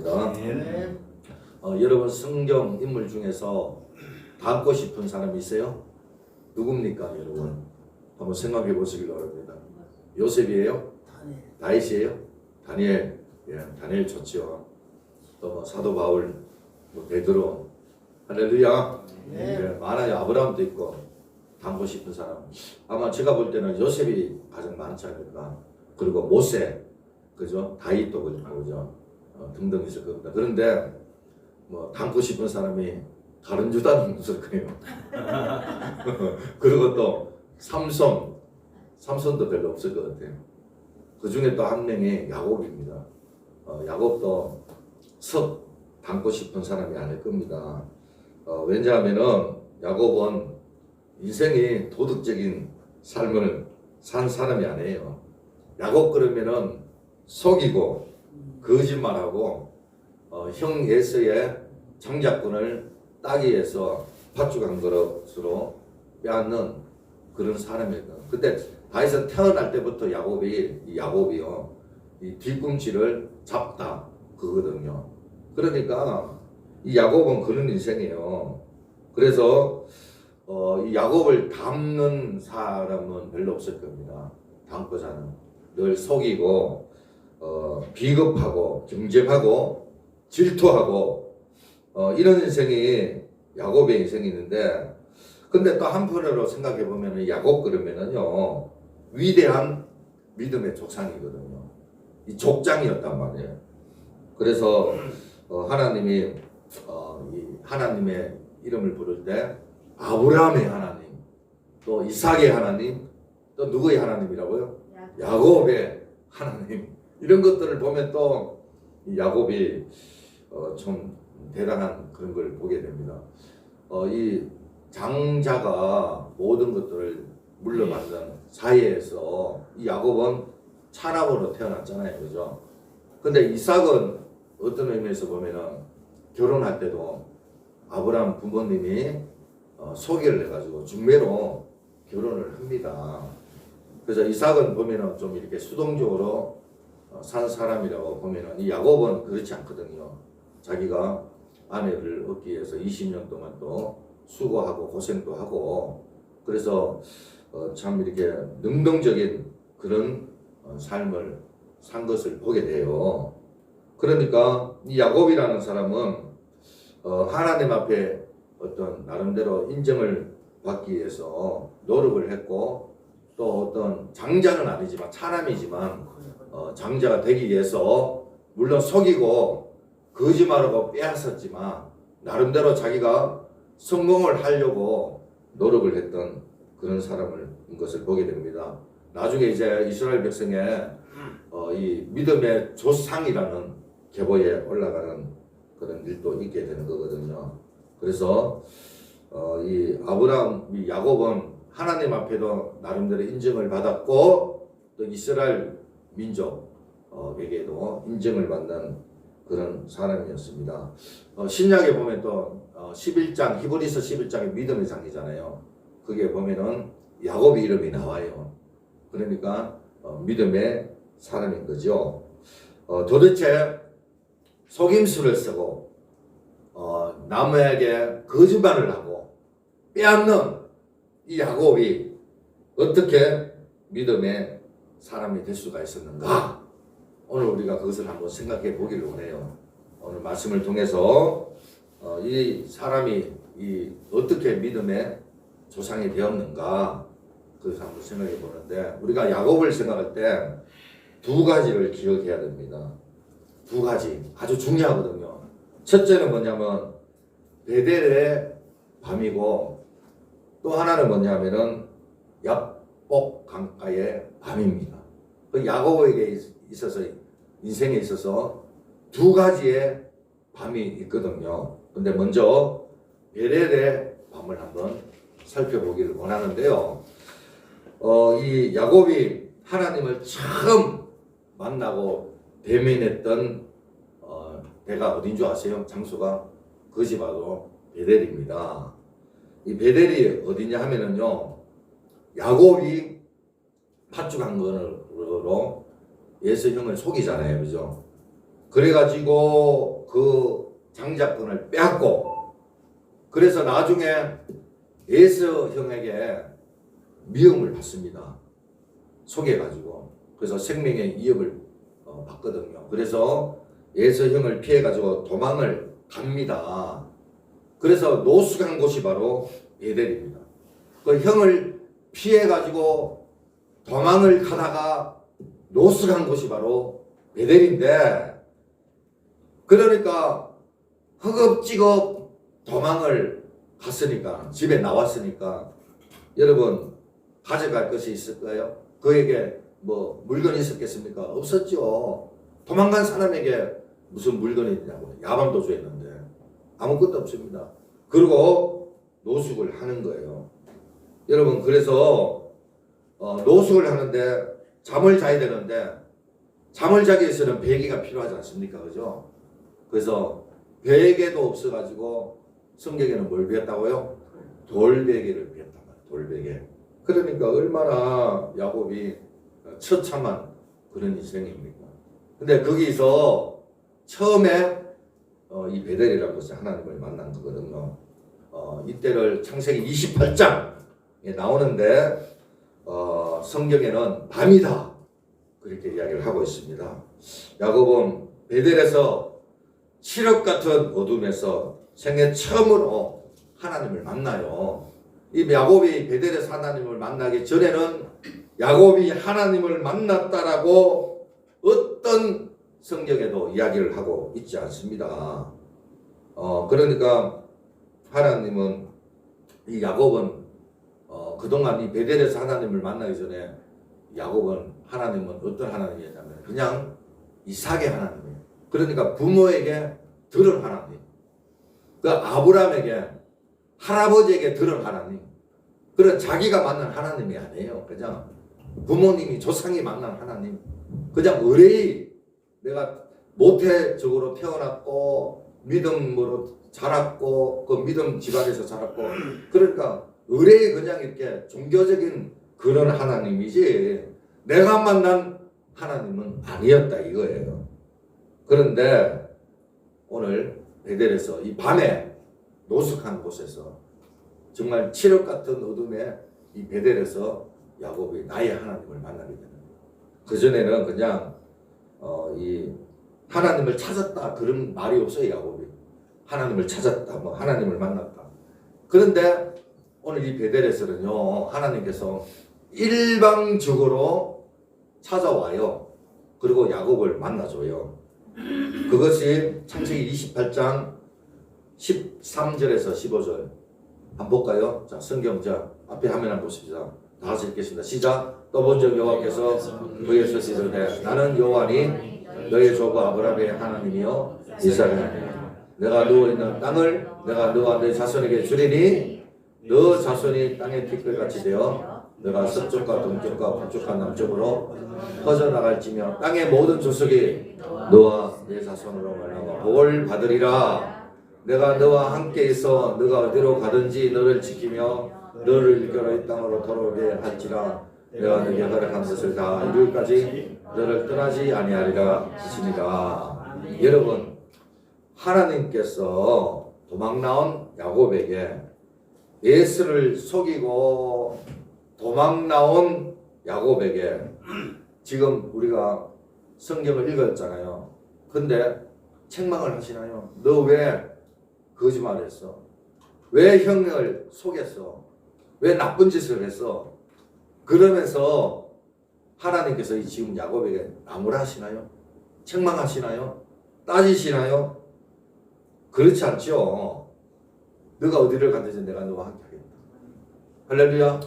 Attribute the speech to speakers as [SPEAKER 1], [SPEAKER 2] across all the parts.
[SPEAKER 1] 네.
[SPEAKER 2] 여러분 성경 인물 중에서 닮고 싶은 사람이 있어요? 누굽니까 여러분? 한번 생각해 보시기 바랍니다. 요셉이에요? 다윗이에요? 다니엘. 예, 다니엘 좋죠. 또 뭐 사도 바울, 뭐 베드로, 할렐루야.
[SPEAKER 1] 네.
[SPEAKER 2] 예, 많아요. 아브라함도 있고 닮고 싶은 사람. 아마 제가 볼 때는 요셉이 가장 많지 않을까. 그리고 모세, 그죠? 다윗도 그죠? 등등 있을 겁니다. 그런데 뭐 닮고 싶은 사람이 다른 주다는 없을 거예요. 그리고 또 삼손도 별로 없을 것 같아요. 그 중에 또 한 명이 야곱입니다. 야곱도 썩 닮고 싶은 사람이 아닐 겁니다. 왜냐하면은 야곱은 인생이 도덕적인 삶을 산 사람이 아니에요. 야곱 그러면은 속이고 거짓말하고 형 에서의 장자권을 따기 위해서 팥죽한 것으로 빼앗는 그런 사람이거든. 근데 다윗은 태어날 때부터 야곱이요 이 뒤꿈치를 잡다 그거든요. 그러니까 이 야곱은 그런 인생이에요. 그래서 이 야곱을 닮는 사람은 별로 없을 겁니다. 닮고자는 늘 속이고 비겁하고 경쟁하고 질투하고 이런 인생이 야곱의 인생이 있는데, 근데 또 한편으로 생각해 보면 야곱 그러면은요 위대한 믿음의 조상이거든요. 이 족장이었단 말이에요. 그래서 하나님이 이 하나님의 이름을 부를 때 아브라함의 하나님, 또 이삭의 하나님, 또 누구의 하나님이라고요? 야곱의 하나님. 이런 것들을 보면 또 야곱이 좀 대단한 그런 걸 보게 됩니다. 이 장자가 모든 것들을 물려받는 사이에서 이 야곱은 차남으로 태어났잖아요, 그죠? 근데 이삭은 어떤 의미에서 보면은 결혼할 때도 아브라함 부모님이 소개를 해가지고 중매로 결혼을 합니다. 그래서 이삭은 보면은 좀 이렇게 수동적으로 산 사람이라고 보면은 이 야곱은 그렇지 않거든요. 자기가 아내를 얻기 위해서 20년 동안 또 수고하고 고생도 하고, 그래서 참 이렇게 능동적인 그런 삶을 산 것을 보게 돼요. 그러니까 이 야곱이라는 사람은 하나님 앞에 어떤 나름대로 인정을 받기 위해서 노력을 했고, 또 어떤 장자는 아니지만 차남이지만 장자가 되기 위해서 물론 속이고 거짓말하고 빼앗았지만 나름대로 자기가 성공을 하려고 노력을 했던 그런 사람인 것을 보게 됩니다. 나중에 이제 이스라엘 백성의 이 믿음의 조상이라는 계보에 올라가는 그런 일도 있게 되는 거거든요. 그래서 이 이 야곱은 하나님 앞에도 나름대로 인정을 받았고, 또 이스라엘 민족에게도 인정을 받는 그런 사람이었습니다. 신약에 보면 또 11장 히브리서 11장이 믿음의 장이잖아요. 그게 보면은 야곱의 이름이 나와요. 그러니까 믿음의 사람인 거죠. 도대체 속임수를 쓰고 남에게 거짓말을 하고 빼앗는 이 야곱이 어떻게 믿음의 사람이 될 수가 있었는가? 오늘 우리가 그것을 한번 생각해 보기를 원해요. 오늘 말씀을 통해서 이 사람이 어떻게 믿음의 조상이 되었는가, 그것을 한번 생각해 보는데, 우리가 야곱을 생각할 때 두 가지를 기억해야 됩니다. 두 가지 아주 중요하거든요. 첫째는 뭐냐면 베델의 밤이고, 또 하나는 뭐냐면은 야복 강가의 밤입니다. 그 야곱에게 있어서 인생에 있어서 두 가지의 밤이 있거든요. 근데 먼저 베델의 밤을 한번 살펴보기를 원하는데요. 이 야곱이 하나님을 처음 만나고 대면했던 데가 어딘 줄 아세요? 장소가 그것이 바로 베델입니다. 이 베델이 어디냐 하면은요, 야곱이 팥죽한 거로 예수 형을 속이잖아요, 그죠? 그래가지고 그 장자권을 빼앗고, 그래서 나중에 에서 형에게 미움을 받습니다. 속여가지고. 그래서 생명의 위협을 받거든요. 그래서 에서 형을 피해가지고 도망을 갑니다. 그래서 노숙한 곳이 바로 베델입니다. 그 형을 피해가지고 도망을 가다가 노숙한 곳이 바로 베델인데, 그러니까 허겁지겁 도망을 갔으니까, 집에 나왔으니까 여러분 가져갈 것이 있을까요? 그에게 뭐 물건이 있었겠습니까? 없었죠. 도망간 사람에게 무슨 물건이 있냐고. 야방도주했는데 아무것도 없습니다. 그리고 노숙을 하는 거예요. 여러분, 그래서 노숙을 하는데 잠을 자야 되는데, 잠을 자기 위해서는 베개가 필요하지 않습니까? 그죠? 그래서 베개도 없어가지고 성경에는 뭘 배웠다고요? 돌베개를 배웠단 말이에요. 돌베개. 그러니까 얼마나 야곱이 처참한 그런 인생입니까? 근데 거기서 처음에 이 베델이라는 곳에 하나님을 만난 거거든요. 이때를 창세기 28장에 나오는데 성경에는 밤이다 그렇게 이야기를 하고 있습니다. 야곱은 베델에서 칠흑 같은 어둠에서 생애 처음으로 하나님을 만나요. 이 야곱이 베델에서 하나님을 만나기 전에는 야곱이 하나님을 만났다라고 어떤 성경에도 이야기를 하고 있지 않습니다. 그러니까 하나님은, 이 야곱은 그동안 이 베델에서 하나님을 만나기 전에 야곱은 하나님은 어떤 하나님이었냐면 그냥 이삭의 하나님이에요. 그러니까 부모에게 들은 하나님, 그 아브라함에게, 할아버지에게 들은 하나님, 그런 자기가 만난 하나님이 아니에요. 그냥 부모님이, 조상이 만난 하나님, 그냥 의뢰의 내가 모태적으로 태어났고 믿음으로 자랐고 그 믿음 집안에서 자랐고, 그러니까 의뢰의 그냥 이렇게 종교적인 그런 하나님이지 내가 만난 하나님은 아니었다 이거예요. 그런데 오늘 베델에서 이 밤에 노숙한 곳에서 정말 칠흑 같은 어둠에 이 베델에서 야곱이 나의 하나님을 만나게 되는 거예요. 그전에는 그냥 이 하나님을 찾았다 그런 말이 없어요. 야곱이 하나님을 찾았다, 뭐 하나님을 만났다. 그런데 오늘 이 베델에서는요, 하나님께서 일방적으로 찾아와요. 그리고 야곱을 만나줘요. 그것이 창세기 28장 13절에서 15절 한번 볼까요? 자, 성경 자 앞에 화면 한번 보십시다. 다 같이 읽겠습니다. 시작. 또 본적 여호와께서 그에게서 이르시되 나는 여호와니 너의 조부 아브라함의 하나님이요 이스라엘의 하나님이요 내가 누워있는 땅을 내가 너와 네 자손에게 주리니 너 자손이 땅의 티끌같이 되어 너가 서쪽과 동쪽과 북쪽과 남쪽으로 퍼져나갈지며 땅의 모든 족속이 너와 네 자손으로 말미암아 복을 받으리라. 내가 너와 함께 있어 너가 어디로 가든지 너를 지키며 너를 이끌어 이 땅으로 돌아오게 할지라. 내가 너에게 허락한 것을 다 이룰까지 너를 떠나지 아니하리라 하시니라. 여러분, 하나님께서 도망 나온 야곱에게, 예수를 속이고 도망 나온 야곱에게 지금 우리가 성경을 읽었잖아요. 근데 책망을 하시나요? 너 왜 거짓말했어? 왜 형을 속였어? 왜 나쁜 짓을 했어? 그러면서 하나님께서 지금 야곱에게 나무라하시나요? 책망하시나요? 따지시나요? 그렇지 않죠. 너가 어디를 가든지 내가 너와 함께 하겠다. 할렐루야.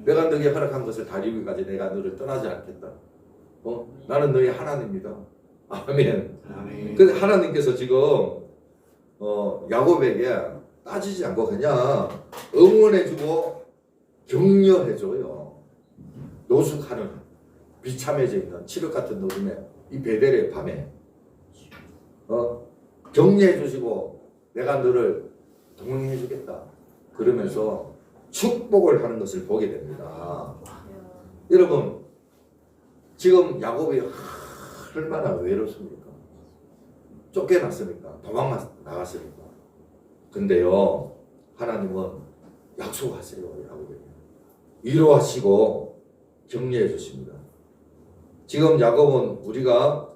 [SPEAKER 2] 내가 너에게 허락한 것을 다 이루기까지 내가 너를 떠나지 않겠다. 나는 너의 하나님이다. 아멘. 근데 하나님께서 지금 야곱에게 따지지 않고 그냥 응원해주고 격려해줘요. 노숙하는 비참해져 있는 칠흑 같은 어둠에 이 베델의 밤에 격려해주시고 내가 너를 동행해주겠다 그러면서 축복을 하는 것을 보게 됩니다. 여러분, 지금 야곱이 얼마나 외롭습니까? 쫓겨났으니까 도망 나갔으니까. 근데요 하나님은 약속하세요. 야곱에게 위로하시고 격려해 주십니다. 지금 야곱은 우리가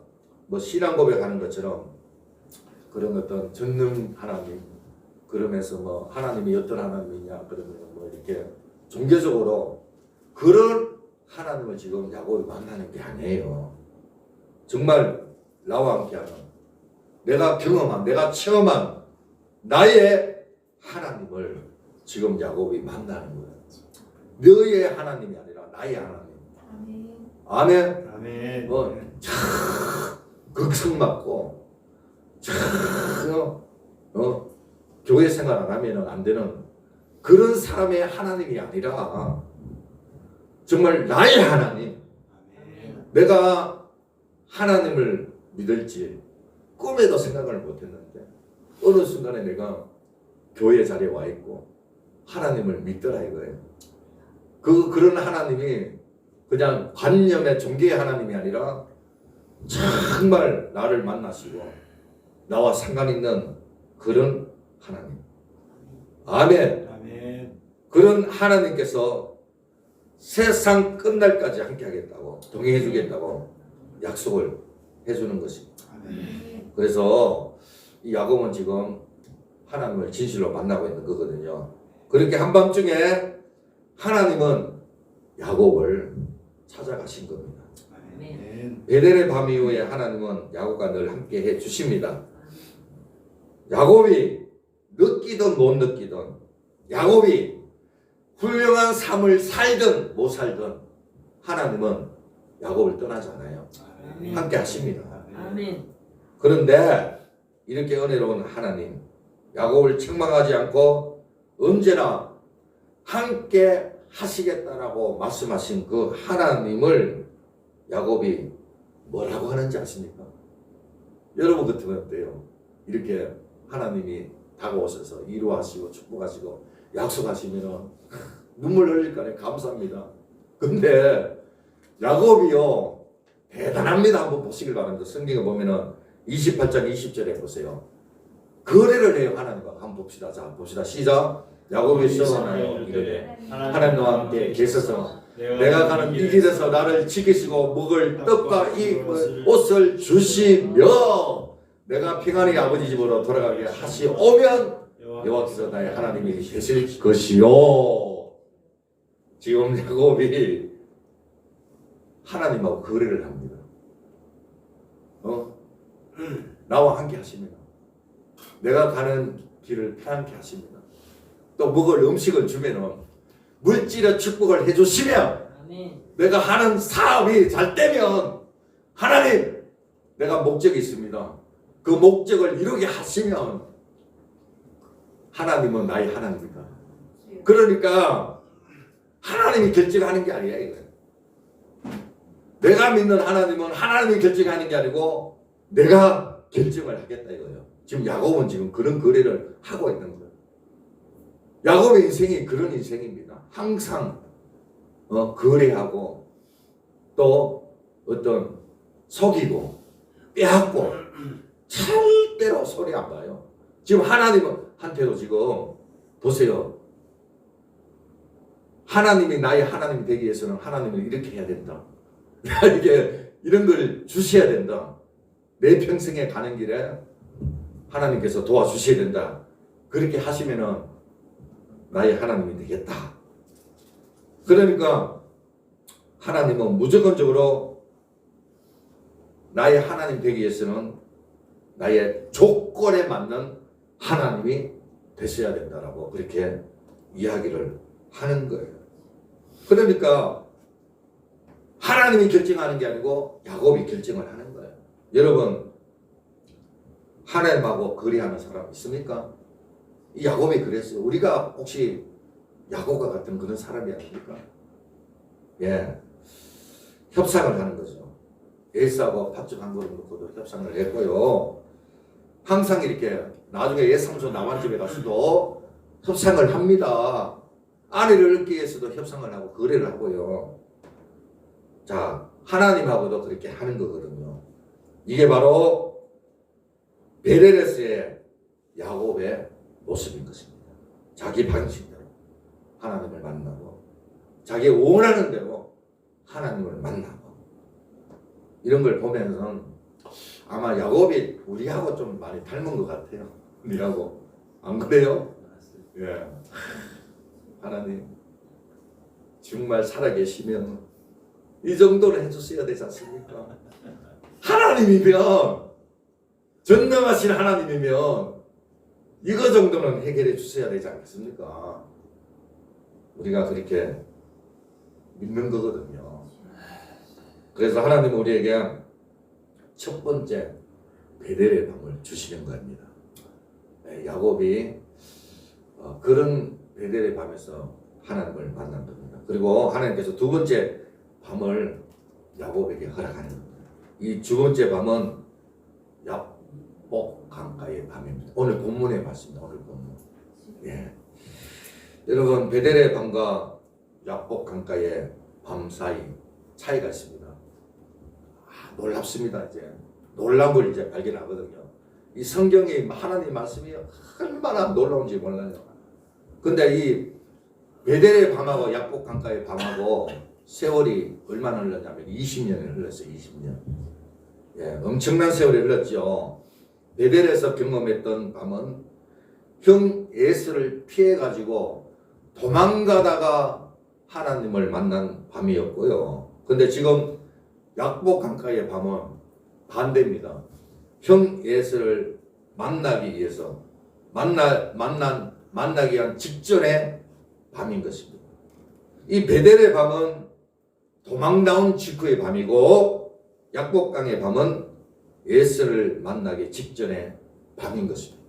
[SPEAKER 2] 뭐 신앙 고백하는 것처럼 그런 어떤 전능 하나님 그러면서 뭐 하나님이 어떤 하나님이냐 그러면 뭐 이렇게 종교적으로 그런 하나님을 지금 야곱이 만나는 게 아니에요. 정말 나와 함께하는 내가 경험한 내가 체험한 나의 하나님을 지금 야곱이 만나는 거예요. 너의 하나님이 아니라 나의 하나님. 아멘.
[SPEAKER 1] 아멘.
[SPEAKER 2] 극성맞고 교회 생활 안 하면 안 되는 그런 사람의 하나님이 아니라 정말 나의 하나님. 내가 하나님을 믿을지 꿈에도 생각을 못했는데 어느 순간에 내가 교회 자리에 와 있고 하나님을 믿더라 이거예요. 그런 하나님이 그냥 관념의 종교의 하나님이 아니라 정말 나를 만나시고 나와 상관 있는 그런 하나님. 아멘.
[SPEAKER 1] 아멘.
[SPEAKER 2] 그런 하나님께서 세상 끝날까지 함께 하겠다고 동행해 주겠다고 약속을 해주는 것입니다.
[SPEAKER 1] 아멘.
[SPEAKER 2] 그래서 이 야곱은 지금 하나님을 진실로 만나고 있는 거거든요. 그렇게 한밤중에 하나님은 야곱을 찾아가신 겁니다.
[SPEAKER 1] 아멘.
[SPEAKER 2] 베델의 밤 이후에 하나님은 야곱과 늘 함께 해 주십니다. 야곱이 느끼든 못 느끼든 야곱이 훌륭한 삶을 살든 못 살든 하나님은 야곱을 떠나지 않아요.
[SPEAKER 1] 아멘.
[SPEAKER 2] 함께 하십니다.
[SPEAKER 3] 아멘.
[SPEAKER 2] 그런데 이렇게 은혜로운 하나님 야곱을 책망하지 않고 언제나 함께 하시겠다라고 말씀하신 그 하나님을 야곱이 뭐라고 하는지 아십니까? 여러분 같으면 어때요? 이렇게 하나님이 다가오셔서 위로하시고 축복하시고 약속하시면 눈물 흘릴 거 아니에요. 감사합니다. 근데 야곱이요 대단합니다. 한번 보시길 바랍니다. 성경에 보면은 28장 20절에 보세요. 거래를 해요. 하나님과 한번 봅시다. 자 봅시다. 시작. 야곱이 써나요 이르되 하나님과 함께 계셔서 내가 가는 이 길에서 나를 지키시고 먹을 떡과 이 옷을 주시며 내가 평안히 아버지 집으로 돌아가게 하시오면 여호와께서 나의 하나님이 되실 것이요. 지금 야곱이 하나님하고 거래를 합니다. 나와 함께 하십니다. 내가 가는 길을 편하게 하십니다. 또 먹을 음식을 주면은 물질의 축복을 해주시면
[SPEAKER 3] 아멘.
[SPEAKER 2] 내가 하는 사업이 잘 되면 하나님 내가 목적이 있습니다. 그 목적을 이루게 하시면 하나님은 나의 하나님이다. 그러니까 하나님이 결정하는 게 아니야 이거. 내가 믿는 하나님은 하나님이 결정하는 게 아니고 내가 결정을 하겠다 이거예요. 지금 야곱은 지금 그런 거래를 하고 있는 거예요. 야곱의 인생이 그런 인생입니다. 항상 거래하고 또 어떤 속이고 빼앗고 절대로 소리 안 봐요. 지금 하나님한테도 지금 보세요. 하나님이 나의 하나님이 되기 위해서는 하나님은 이렇게 해야 된다. 이게 이런 걸 주셔야 된다. 내 평생에 가는 길에 하나님께서 도와주셔야 된다. 그렇게 하시면은 나의 하나님이 되겠다. 그러니까 하나님은 무조건적으로 나의 하나님 되기 위해서는 나의 조건에 맞는 하나님이 되셔야 된다라고 그렇게 이야기를 하는 거예요. 그러니까 하나님이 결정하는 게 아니고 야곱이 결정을 하는 거예요. 여러분 하나님하고 거래하는 사람 있습니까? 이 야곱이 그랬어요. 우리가 혹시 야곱과 같은 그런 사람이 아닙니까? 예, 협상을 하는 거죠. 에사와 팥죽 한 그릇 놓고도 협상을 했고요. 항상 이렇게 나중에 예삼손 남한 집에 가서도 협상을 합니다. 아내를 얻기 위해서도 협상을 하고 거래를 하고요. 자, 하나님하고도 그렇게 하는 거거든요. 이게 바로 베레레스의 야곱의 모습인 것입니다. 자기 방식대로 하나님을 만나고 자기 원하는 대로 하나님을 만나고 이런 걸 보면서 아마 야곱이 우리하고 좀 많이 닮은 것 같아요. 우리하고 안 그래요? 예. 하나님 정말 살아계시면 이 정도는 해주셔야 되지 않습니까? 하나님이면 전능하신 하나님이면 이거 정도는 해결해 주셔야 되지 않겠습니까? 우리가 그렇게 믿는 거거든요. 그래서 하나님은 우리에게 첫 번째 베델의 밤을 주시는 겁니다. 야곱이 그런 베델의 밤에서 하나님을 만난 겁니다. 그리고 하나님께서 두 번째 밤을 야곱에게 허락하는 겁니다. 이 두 번째 밤은 야복 강가의 밤입니다. 오늘 본문의 말씀입니다. 오늘 본문. 예. 여러분 베델의 밤과 야복 강가의 밤 사이 차이가 있습니다. 놀랍습니다. 이제 놀라운 걸 이제 발견하거든요. 이 성경이 하나님 말씀이 얼마나 놀라운지 몰라요. 근데 이 베델의 밤하고 야복 강가의 밤하고 세월이 얼마나 흘렀냐면 20년이 흘렀어요. 20년. 예, 엄청난 세월이 흘렀죠. 베델에서 경험했던 밤은 형 에스를 피해 가지고 도망가다가 하나님을 만난 밤이었고요. 근데 지금 야복 강가의 밤은 반대입니다. 형 에스를 만나기 위해서 만나기 위한 직전의 밤인 것입니다. 이 베델의 밤은 도망 나온 직후의 밤이고 야복강의 밤은 에스를 만나기 직전의 밤인 것입니다.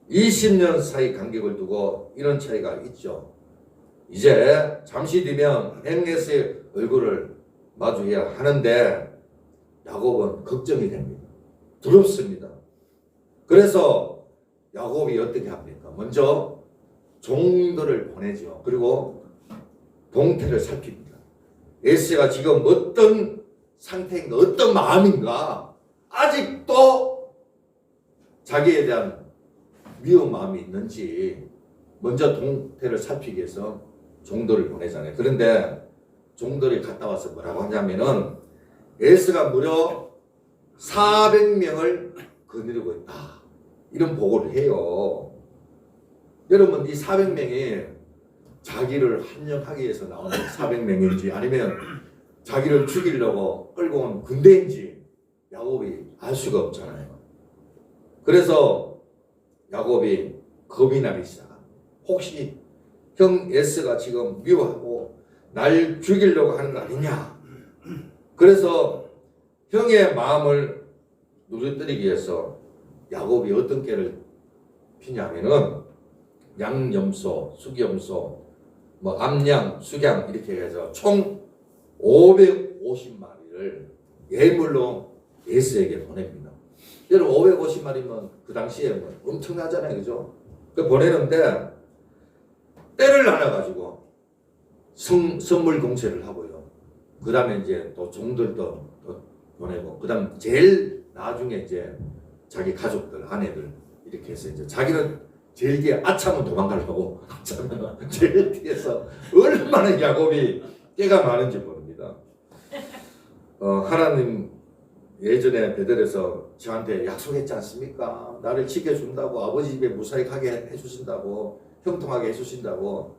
[SPEAKER 2] 20년 사이 간격을 두고 이런 차이가 있죠. 이제 잠시 뒤면 헬레스의 얼굴을 마주해야 하는데 야곱은 걱정이 됩니다. 두렵습니다. 그래서 야곱이 어떻게 합니까? 먼저 종들을 보내죠. 그리고 동태를 살핍니다. 에스가 지금 어떤 상태인가, 어떤 마음인가, 아직도 자기에 대한 미운 마음이 있는지 먼저 동태를 살피기 위해서 종들을 보내잖아요. 그런데 종들이 갔다 와서 뭐라고 하냐면은 에스가 무려 400명을 거느리고 있다. 이런 보고를 해요. 여러분 이 400명이 자기를 함령하기 위해서 나오는 400명인지 아니면 자기를 죽이려고 끌고 온 군대인지 야곱이 알 수가 없잖아요. 그래서 야곱이 겁이 나기 시작합니다. 혹시 형 에스가 지금 미워하고 날 죽이려고 하는 거 아니냐. 그래서 형의 마음을 누르뜨리기 위해서 야곱이 어떤 깨를 피냐면은 양염소, 수염소, 뭐 암양, 수양 이렇게 해서 총 550마리를 예물로 에스에게 보냅니다. 여러분 550마리면 그 당시에 뭐 엄청나잖아요. 그죠? 그 보내는데 때를 나눠가지고 선물 공세를 하고요. 그 다음에 이제 또 종들도 보내고, 그 다음 제일 나중에 이제 자기 가족들, 아내들 이렇게 해서 이제 자기는 제일 뒤에 아참은 도망가려고 제일 뒤에서 얼마나 야곱이 깨가 많은지 모릅니다. 하나님 예전에 베델에서 저한테 약속했지 않습니까? 나를 지켜준다고, 아버지 집에 무사히 가게 해주신다고, 형통하게 해주신다고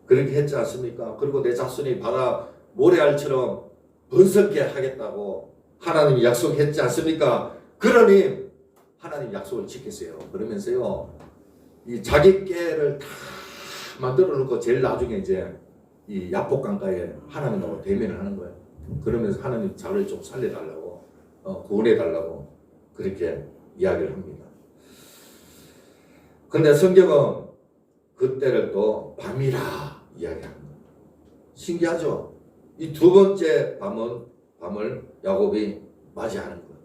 [SPEAKER 2] 그렇게 했지 않습니까? 그리고 내 자손이 바다 모래알처럼 번성케 하겠다고 하나님이 약속했지 않습니까? 그러니 하나님 약속을 지켰어요. 그러면서요, 이 자기 깨를 다 만들어 놓고 제일 나중에 이제 이 야복 강가에 하나님하고 대면을 하는 거예요. 그러면서 하나님 자를 좀 살려달라고, 구원해달라고 그렇게 이야기를 합니다. 근데 성경은 그때를 또 밤이라 이야기합니다. 신기하죠? 이 두 번째 밤을 야곱이 맞이하는 거예요.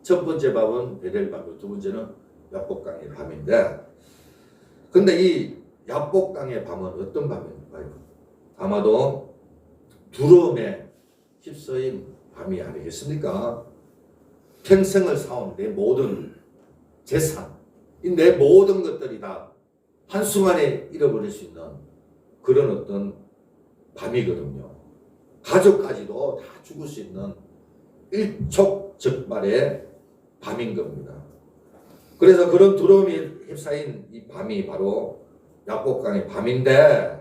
[SPEAKER 2] 첫 번째 밤은 베델 밤이고 두 번째는 야복강의 밤인데, 근데 이 야복강의 밤은 어떤 밤일까요? 아마도 두려움에 휩싸인 밤이 아니겠습니까? 평생을 쌓은 내 모든 재산, 이 내 모든 것들이 다 한순간에 잃어버릴 수 있는 그런 어떤 밤이거든요. 가족까지도 다 죽을 수 있는 일촉즉발의 밤인 겁니다. 그래서 그런 두려움이 휩싸인 이 밤이 바로 야곱강의 밤인데,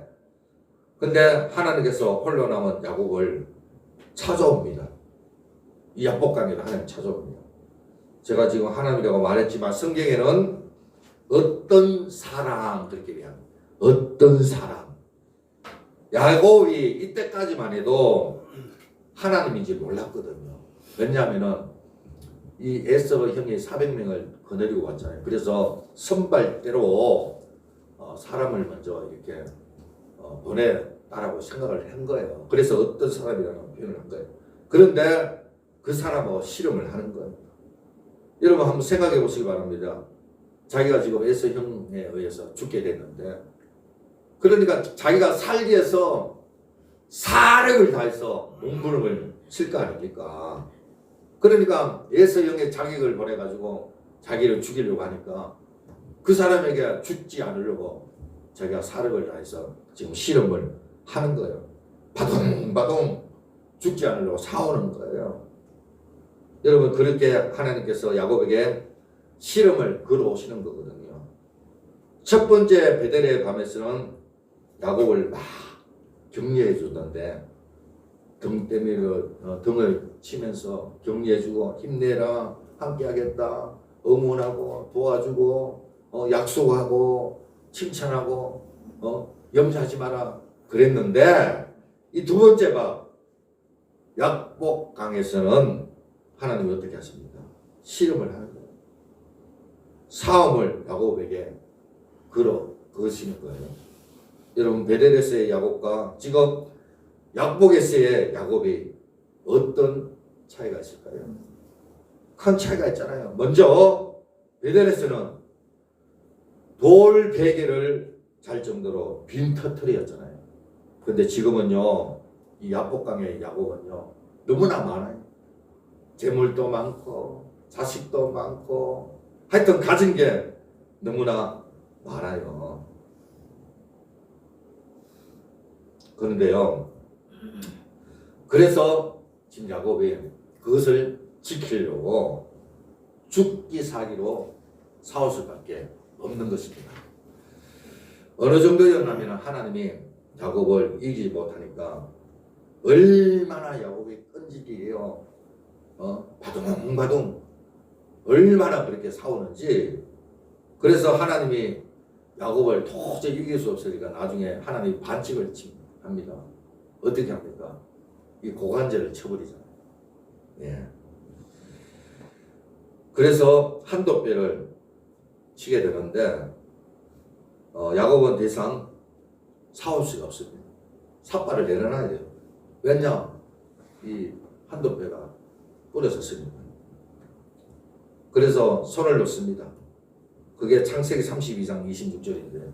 [SPEAKER 2] 근데 하나님께서 홀로 남은 야곱을 찾아옵니다. 이 야곱강에도 하나님 찾아옵니다. 제가 지금 하나님이라고 말했지만 성경에는 어떤 사랑 그렇게 얘기합니다. 어떤 사랑. 야곱이 이때까지만 해도 하나님인지 몰랐거든요. 왜냐하면은 이 에서 형이 400명을 거느리고 왔잖아요. 그래서 선발대로 사람을 먼저 이렇게 보내라고 생각을 한 거예요. 그래서 어떤 사람이라는 표현을 한 거예요. 그런데 그 사람하고 실험을 하는 거예요. 여러분 한번 생각해 보시기 바랍니다. 자기가 지금 에서 형에 의해서 죽게 됐는데, 그러니까 자기가 살기 위해서 사력을 다해서 몸부림을 칠 거 아닙니까? 그러니까 에서 형의 자객을 보내가지고 자기를 죽이려고 하니까 그 사람에게 죽지 않으려고 자기가 사력을 다해서 지금 실험을 하는 거예요. 바둥바둥 죽지 않으려고 싸우는 거예요. 여러분, 그렇게 하나님께서 야곱에게 실험을 걸어오시는 거거든요. 첫 번째 베델의 밤에서는 야곱을 막 격려해 주던데, 등 때문에 등을 치면서 격려해주고 힘내라, 함께하겠다, 응원하고 도와주고 약속하고 칭찬하고 염려하지 마라 그랬는데, 이 두 번째 밤 야복강에서는 하나님이 어떻게 하십니까? 실험을 하는 거예요. 싸움을 야곱에게 거시는 거예요. 여러분, 베델에서의 야곱과 지금 야복에서의 야곱이 어떤 차이가 있을까요? 큰 차이가 있잖아요. 먼저 베델에서는 돌 베개를 잘 정도로 빈터터리였잖아요. 근데 지금은요, 이 야복강의 야곱은요 너무나 많아요. 재물도 많고 자식도 많고 하여튼 가진 게 너무나 많아요. 그런데요, 그래서 지금 야곱이 그것을 지키려고 죽기 사기로 싸울 수밖에 없는 것입니다. 어느 정도였냐면 하나님이 야곱을 이기지 못하니까 얼마나 야곱이 끈질기게요. 바둥바둥 얼마나 그렇게 싸우는지. 그래서 하나님이 야곱을 도저히 이길 수 없으니까 나중에 하나님이 반칙을 합니다. 어떻게 합니까? 이 고관절을 쳐버리잖아요. 예. 그래서 한도뼈를 치게 되는데 야곱은 더 이상 싸울 수가 없습니다. 삿발을 내려놔야 돼요. 왜냐? 이 한도뼈가 부러졌습니다. 그래서 손을 놓습니다. 그게 창세기 32장 26절인데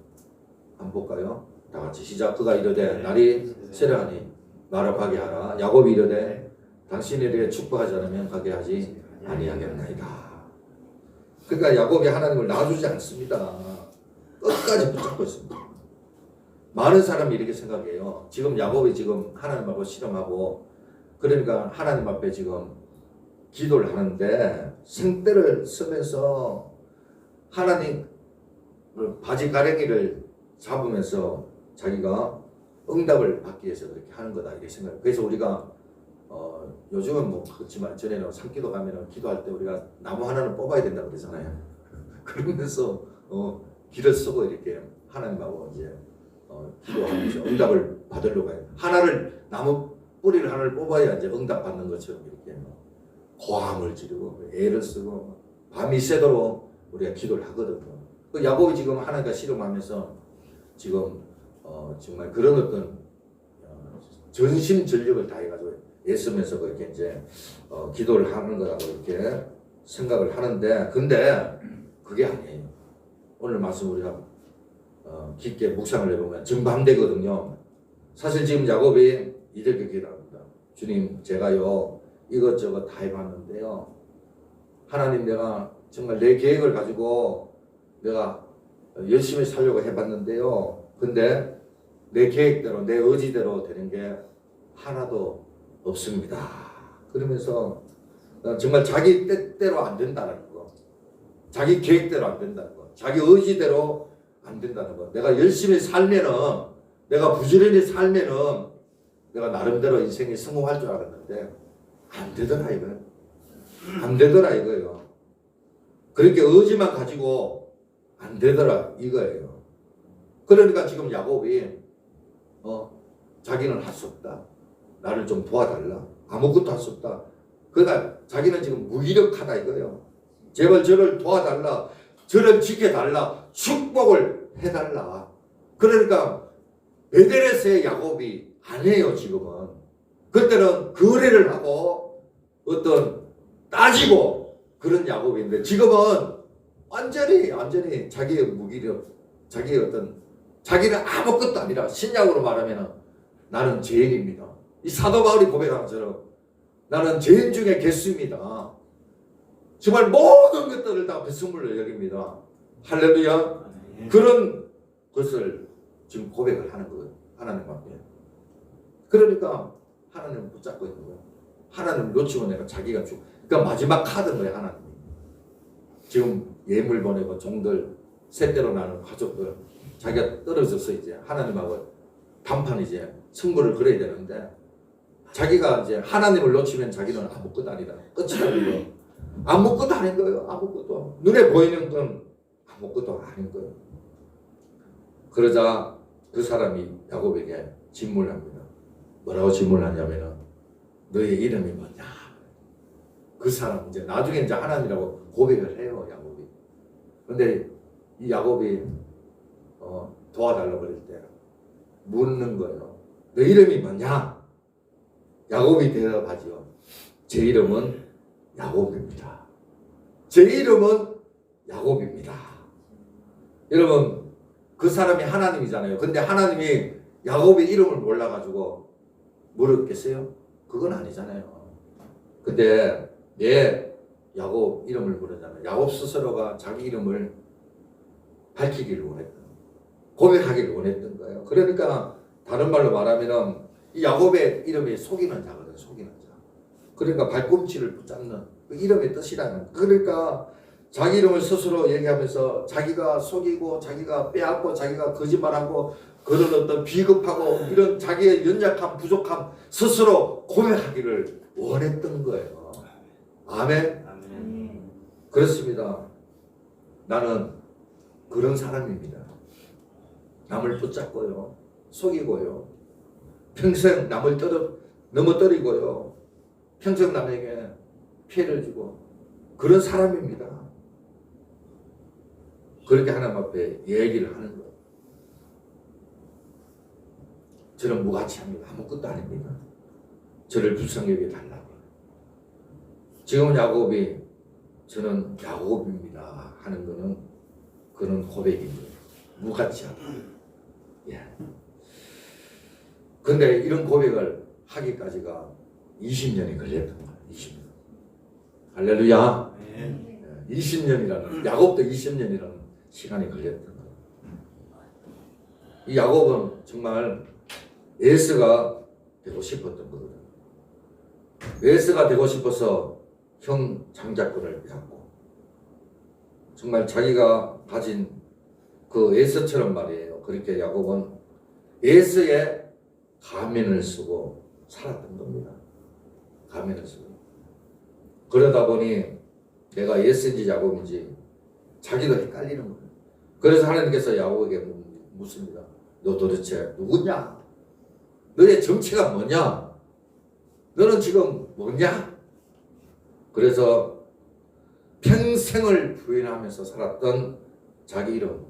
[SPEAKER 2] 한번 볼까요? 다 같이 시작. 그가 이르되 날이 새려하니 나로 가게 하라. 야곱이 이르되 당신에게 축복하지 않으면 가게 하지 아니하겠나이다. 그러니까 야곱이 하나님을 놔주지 않습니다. 끝까지 붙잡고 있습니다. 많은 사람이 이렇게 생각해요. 지금 야곱이 지금 하나님하고 실험하고 그러니까 하나님 앞에 지금 기도를 하는데 생떼를 쓰면서 하나님 바지 가랭이를 잡으면서 자기가 응답을 받기 위해서 그렇게 하는 거다 이렇게 생각해요. 그래서 우리가 요즘은 뭐 그렇지만 전에는 산기도 가면은 기도할 때 우리가 나무 하나는 뽑아야 된다고 그러잖아요. 그러면서 길을 쓰고 이렇게 하나님하고 이제 기도하면서 응답을 받으려고 해요. 하나를 나무 뿌리를 하나를 뽑아야 이제 응답 받는 것처럼 이렇게 고함을 지르고 애를 쓰고 밤이 새도록 우리가 기도를 하거든요. 그 야곱이 지금 하나님과 실험하면서 지금 정말 그런 어떤 전심전력을 다해가지고 애쓰면서 그렇게 이제 기도를 하는 거라고 이렇게 생각을 하는데, 근데 그게 아니에요. 오늘 말씀 우리가 깊게 묵상을 해보면 정반대거든요. 사실 지금 야곱이 이렇게 기도합니다. 주님, 제가요 이것저것 다 해봤는데요, 하나님 내가 정말 내 계획을 가지고 내가 열심히 살려고 해봤는데요. 근데 내 계획대로 내 의지대로 되는 게 하나도 없습니다. 그러면서 정말 자기 뜻대로 안 된다는 거, 자기 계획대로 안 된다는 거, 자기 의지대로 안 된다는 거. 내가 열심히 살면은, 내가 부지런히 살면은 내가 나름대로 인생이 성공할 줄 알았는데 안 되더라 이거요. 안 되더라 이거예요. 그렇게 의지만 가지고 안 되더라 이거예요. 그러니까 지금 야곱이 자기는 할 수 없다. 나를 좀 도와달라. 아무것도 할 수 없다. 그러니까 자기는 지금 무기력하다 이거예요. 제발 저를 도와달라. 저를 지켜달라. 축복을 해달라. 그러니까 베델에서의 야곱이 아니에요 지금은. 그때는 거래를 하고 어떤 따지고 그런 야곱인데 지금은 완전히 자기의 무기력, 자기의 어떤 자기는 아무것도 아니라 신약으로 말하면 나는 죄인입니다. 이 사도 바울이 고백한 것처럼 나는 죄인 중에 개수입니다. 정말 모든 것들을 다 배설물로 여깁니다. 할렐루야. 그런 것을 지금 고백을 하는 거예요. 하나님 앞에. 그러니까 하나님을 붙잡고 있는 거예요. 하나님을 놓치고 내가 자기가 죽. 그러니까 마지막 카드인 거예요. 하나님이. 지금 예물 보내고 종들 세대로 나는 가족들 자기가 떨어져서 이제 하나님하고 단판 이제 승부를 걸어야 되는데 자기가 이제 하나님을 놓치면 자기는 아무것도 아니다. 끝이라는 거. 아무것도 아닌 거예요. 아무것도. 눈에 보이는 건 아무것도 아닌 거예요. 그러자 그 사람이 야곱에게 질문합니다. 뭐라고 질문하냐면은 너의 이름이 뭐냐? 그 사람 이제 나중에 이제 하나님이라고 고백을 해요. 야곱이. 근데 이 야곱이 도와달라고 그럴 때 묻는 거예요. 너 이름이 뭐냐? 야곱이 대답하죠. 제 이름은 야곱입니다. 제 이름은 야곱입니다. 여러분 그 사람이 하나님이잖아요. 근데 하나님이 야곱의 이름을 몰라가지고 물었겠어요? 그건 아니잖아요. 근데 왜 야곱 이름을 물었잖아요. 야곱 스스로가 자기 이름을 밝히기를 원했던, 고백하기를 원했던 거예요. 그러니까 다른 말로 말하면 이 야곱의 이름이 속이는 자거든. 속이는 자. 그러니까 발꿈치를 붙잡는 그 이름의 뜻이라는. 그러니까 자기 이름을 스스로 얘기하면서 자기가 속이고 자기가 빼앗고 자기가 거짓말하고 그런 어떤 비겁하고 이런 자기의 연약함 부족함 스스로 고백하기를 원했던 거예요. 아멘.
[SPEAKER 1] 아멘.
[SPEAKER 2] 그렇습니다. 나는 그런 사람입니다. 남을 붙잡고요. 속이고요. 평생 남을 넘어뜨리고요. 평생 남에게 피해를 주고 그런 사람입니다. 그렇게 하나님 앞에 얘기를 하는 거예요. 저는 무가치합니다. 아무것도 아닙니다. 저를 불쌍히 여겨 달라고. 지금 야곱이 저는 야곱입니다 하는 거는 그런 고백입니다. 무가치하다. 예. 근데 이런 고백을 하기까지가 20년이 걸렸던 거예요. 20년. 할렐루야. 20년이라는 야곱도 20년이라는 시간이 걸렸던 거예요. 이 야곱은 정말 에스가 되고 싶었던 거거든요. 에스가 되고 싶어서 형 장자권을 빼앗고 정말 자기가 가진 그 에스처럼 말이에요. 그렇게 야곱은 에스의 가면을 쓰고 살았던 겁니다. 가면을 쓰고. 그러다 보니 내가 에스인지 야곱인지 자기도 헷갈리는 거예요. 그래서 하나님께서 야곱에게 묻습니다. 너 도대체 누구냐? 너의 정체가 뭐냐? 너는 지금 뭐냐? 그래서 평생을 부인하면서 살았던 자기 이름,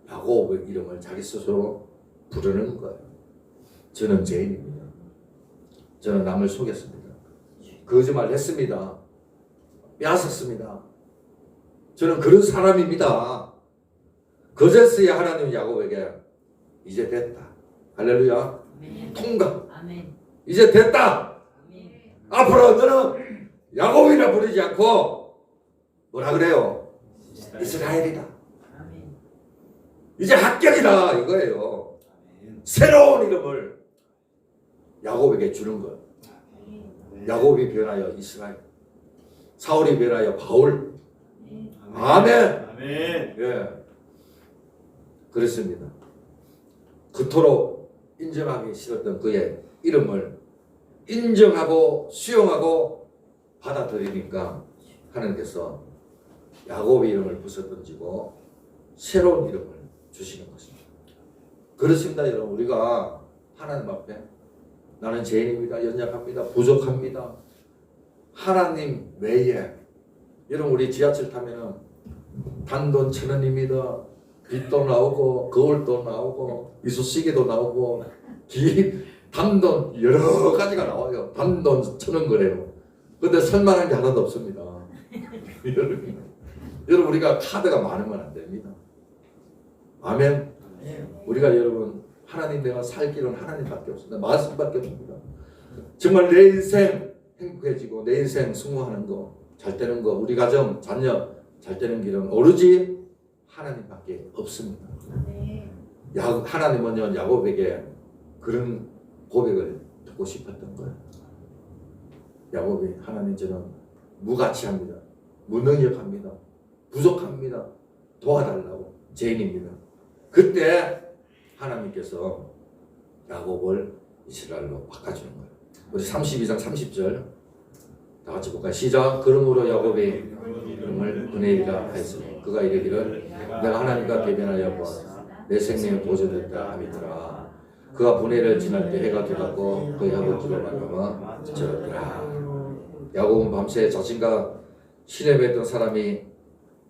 [SPEAKER 2] 야곱의 이름을 자기 스스로 부르는 거예요. 저는 죄인입니다. 저는 남을 속였습니다. 거짓말 했습니다. 빼앗았습니다. 저는 그런 사람입니다. 그제서야 하나님 야곱에게 이제 됐다. 할렐루야.
[SPEAKER 1] 아멘.
[SPEAKER 2] 통과.
[SPEAKER 1] 아멘.
[SPEAKER 2] 이제 됐다.
[SPEAKER 1] 아멘.
[SPEAKER 2] 앞으로 너는 야곱이라 부르지 않고 뭐라 그래요? 이스라엘이다.
[SPEAKER 1] 아멘.
[SPEAKER 2] 이제 합격이다 이거예요. 새로운 이름을 야곱에게 주는 거예요. 야곱이 변하여 이스라엘, 사울이 변하여 바울. 아멘. 예, 그렇습니다. 그토록 인정하기 싫었던 그의 이름을 인정하고 수용하고 받아들이니까 하나님께서 야곱의 이름을 부숴던지고 새로운 이름을 주시는 것입니다. 그렇습니다, 여러분. 우리가 하나님 앞에 나는 죄인입니다, 연약합니다, 부족합니다. 하나님 외에, 여러분 우리 지하철 타면은 단돈 1,000원입니다. 빚도 나오고 거울도 나오고 이쑤시개도 나오고 단돈 여러 가지가 나와요. 단돈 1,000원 거래요. 근데 설만한 게 하나도 없습니다. 여러분 우리가 카드가 많으면 안 됩니다. 아멘. 우리가 여러분 하나님 내가 살 길은 하나님밖에 없습니다. 말씀밖에 없습니다. 정말 내 인생 행복해지고 내 인생 승화하는 거, 잘 되는 거, 우리 가정 자녀 잘 되는 길은 오로지 하나님밖에 없습니다. 하나님은 야곱에게 그런 고백을 듣고 싶었던 거예요. 야곱이 하나님 저는 무가치합니다. 무능력합니다. 부족합니다. 도와달라고 죄인입니다. 그때 하나님께서 야곱을 이스라엘로 바꿔주는 거예요. 우리 32장 30절 다 같이 볼까요? 시작. 그러므로 야곱이 이름을 브네이라 하였으니 그가 이르기를 내가 하나님과 대변하여 내 생명이 보존됐다 함이더라. 그가 브네이를 지날 때 해가 들었고 그의 아버지로 말미암아 저었더라. 야곱은 밤새 자신과 신에 맺던 사람이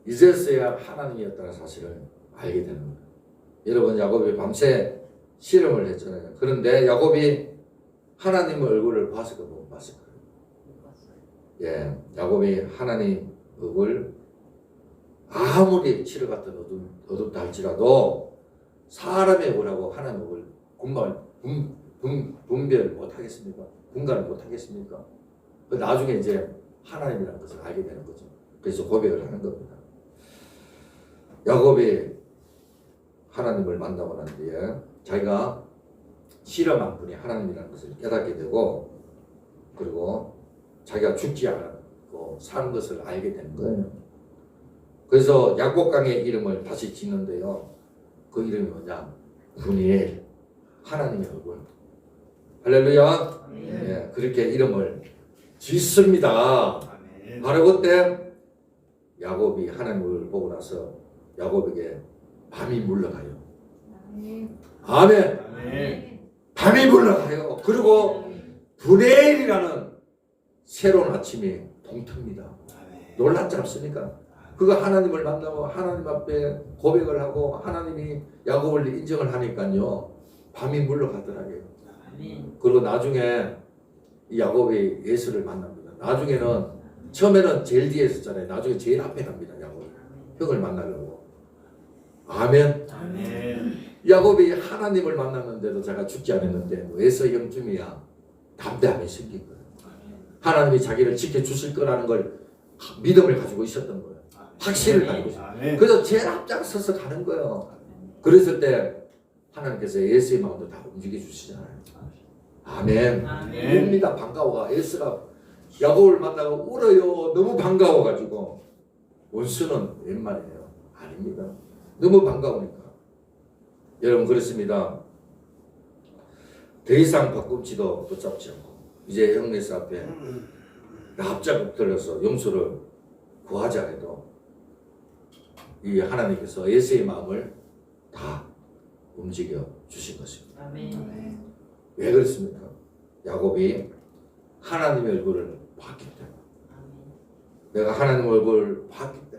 [SPEAKER 2] 이제서야 하나님이었다는 사실을 알게 되는 거예요. 여러분 야곱이 밤새 실험을 했잖아요. 그런데 야곱이 하나님의 얼굴을 봤을까 못 봤을까요? 예, 야곱이 하나님 얼굴 아무리 칠흑 같은 어둡다 할지라도 사람의 얼굴하고 하나님 얼굴 분별 못 하겠습니까? 분간을 못 하겠습니까? 나중에 이제 하나님이라는 것을 알게 되는 거죠. 그래서 고백을 하는 겁니다. 야곱이 하나님을 만나고 난 뒤에 자기가 실험한 분이 하나님이라는 것을 깨닫게 되고 그리고 자기가 죽지 않고 사는 것을 알게 되는 거예요. 그래서 야곱강의 이름을 다시 짓는데요. 그 이름이 뭐냐? 분이엘, 하나님의 얼굴. 할렐루야. 예, 그렇게 이름을 짓습니다. 바로 그때 야곱이 하나님을 보고 나서 야곱에게 밤이 물러가요. 아멘. 밤이 물러가요. 그리고 브네일이라는 새로운 아침이 동텄니다. 놀랍지 않습니까? 그가 하나님을 만나고 하나님 앞에 고백을 하고 하나님이 야곱을 인정을 하니까요. 밤이 물러가더라고요. 그리고 나중에 이 야곱이 예수를 만납니다. 나중에는 처음에는 제일 뒤에 있었잖아요. 나중에 제일 앞에 갑니다. 야곱이 형을 만나려고. 아멘. 야곱이 하나님을 만났는데도 제가 죽지 않았는데 에서 형쯤이야 담대함이 생긴 거예요. 하나님이 자기를 지켜주실 거라는 걸 믿음을 가지고 있었던 거예요. 확신을 가지고 있어요. 그래서 제일 앞장서서 가는 거예요. 그랬을 때 하나님께서 예수의 마음도 다 움직여 주시잖아요. 아멘. 웁니다. 반가워가 예수가 야곱을 만나고 울어요. 너무 반가워가지고 원수는 웬만해요. 아닙니다. 너무 반가우니까. 여러분 그렇습니다. 더 이상 바꿈치도 붙잡지 않고 이제 형네스 앞에 납작 엎드려서 용서를 구하지 않아도 이 하나님께서 예수의 마음을 다 움직여 주신 것입니다.
[SPEAKER 1] 아멘.
[SPEAKER 2] 왜 그렇습니까? 야곱이 하나님의 얼굴을 봤기 때문에. 내가 하나님의 얼굴을 봤기 때문에